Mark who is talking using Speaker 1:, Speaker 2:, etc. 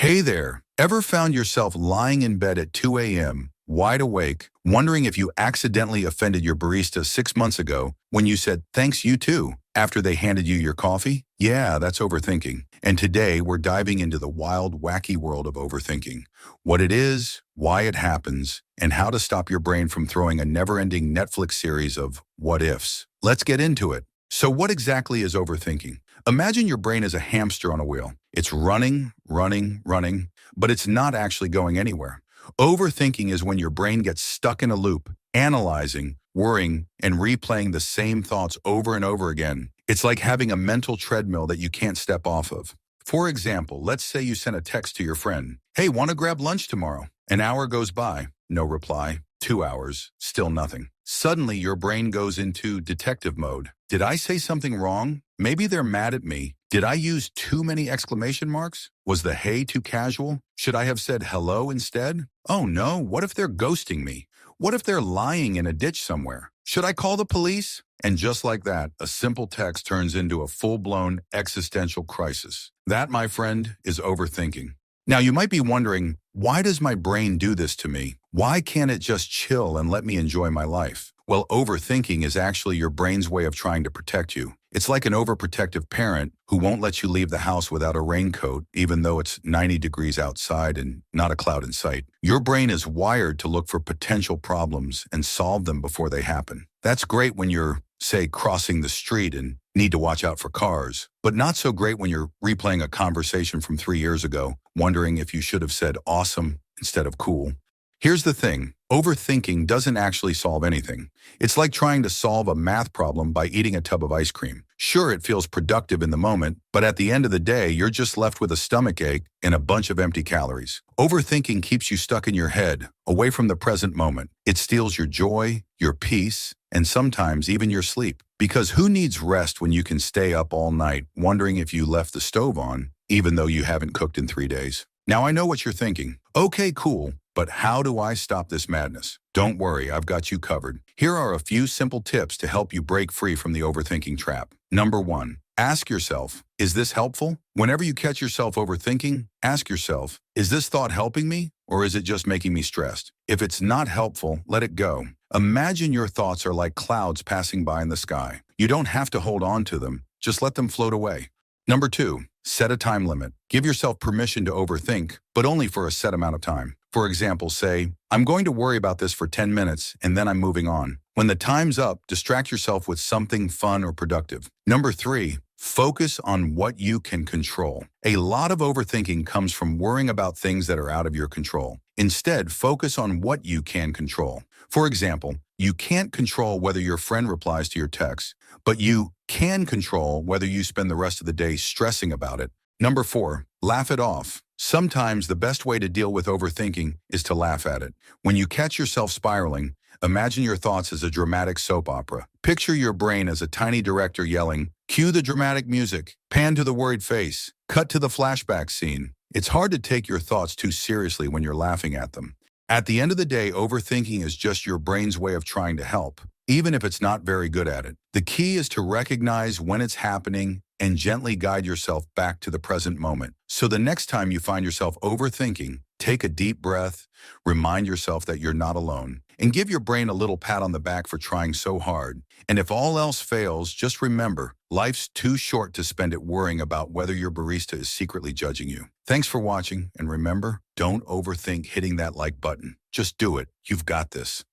Speaker 1: Hey there, ever found yourself lying in bed at 2 a.m., wide awake, wondering if you accidentally offended your barista 6 months ago when you said, "Thanks, you too," after they handed you your coffee? Yeah, that's overthinking. And today we're diving into the wild, wacky world of overthinking. What it is, why it happens, and how to stop your brain from throwing a never-ending Netflix series of what ifs. Let's get into it. So what exactly is overthinking? Imagine your brain is a hamster on a wheel. It's running, running, running, but it's not actually going anywhere. Overthinking is when your brain gets stuck in a loop, analyzing, worrying, and replaying the same thoughts over and over again. It's like having a mental treadmill that you can't step off of. For example, let's say you sent a text to your friend, "Hey, want to grab lunch tomorrow?" An hour goes by, no reply. 2 hours, still nothing. Suddenly, your brain goes into detective mode. Did I say something wrong? Maybe they're mad at me. Did I use too many exclamation marks? Was the hey too casual? Should I have said hello instead? Oh no, what if they're ghosting me? What if they're lying in a ditch somewhere? Should I call the police? And just like that, a simple text turns into a full-blown existential crisis. That, my friend, is overthinking. Now, you might be wondering, why does my brain do this to me? Why can't it just chill and let me enjoy my life? Well, overthinking is actually your brain's way of trying to protect you. It's like an overprotective parent who won't let you leave the house without a raincoat, even though it's 90 degrees outside and not a cloud in sight. Your brain is wired to look for potential problems and solve them before they happen. That's great when you're, say, crossing the street and need to watch out for cars, but not so great when you're replaying a conversation from 3 years ago, wondering if you should have said awesome instead of cool. Here's the thing, overthinking doesn't actually solve anything. It's like trying to solve a math problem by eating a tub of ice cream. Sure, it feels productive in the moment, but at the end of the day, you're just left with a stomach ache and a bunch of empty calories. Overthinking keeps you stuck in your head, away from the present moment. It steals your joy, your peace, and sometimes even your sleep. Because who needs rest when you can stay up all night wondering if you left the stove on, even though you haven't cooked in 3 days? Now I know what you're thinking. Okay, cool. But how do I stop this madness? Don't worry, I've got you covered. Here are a few simple tips to help you break free from the overthinking trap. Number one, ask yourself, is this helpful? Whenever you catch yourself overthinking, ask yourself, is this thought helping me or is it just making me stressed? If it's not helpful, let it go. Imagine your thoughts are like clouds passing by in the sky. You don't have to hold on to them, just let them float away. Number two, set a time limit. Give yourself permission to overthink, but only for a set amount of time. For example, say, I'm going to worry about this for 10 minutes and then I'm moving on. When the time's up, distract yourself with something fun or productive. Number three, focus on what you can control. A lot of overthinking comes from worrying about things that are out of your control. Instead, focus on what you can control. For example, you can't control whether your friend replies to your text, but you can control whether you spend the rest of the day stressing about it. Number four, laugh it off. Sometimes the best way to deal with overthinking is to laugh at it. When you catch yourself spiraling, imagine your thoughts as a dramatic soap opera. Picture your brain as a tiny director yelling, "Cue the dramatic music, pan to the worried face, cut to the flashback scene." It's hard to take your thoughts too seriously when you're laughing at them. At the end of the day, overthinking is just your brain's way of trying to help, even if it's not very good at it. The key is to recognize when it's happening and gently guide yourself back to the present moment. So the next time you find yourself overthinking, take a deep breath, remind yourself that you're not alone, and give your brain a little pat on the back for trying so hard. And if all else fails, just remember, life's too short to spend it worrying about whether your barista is secretly judging you. Thanks for watching, and remember, don't overthink hitting that like button. Just do it. You've got this.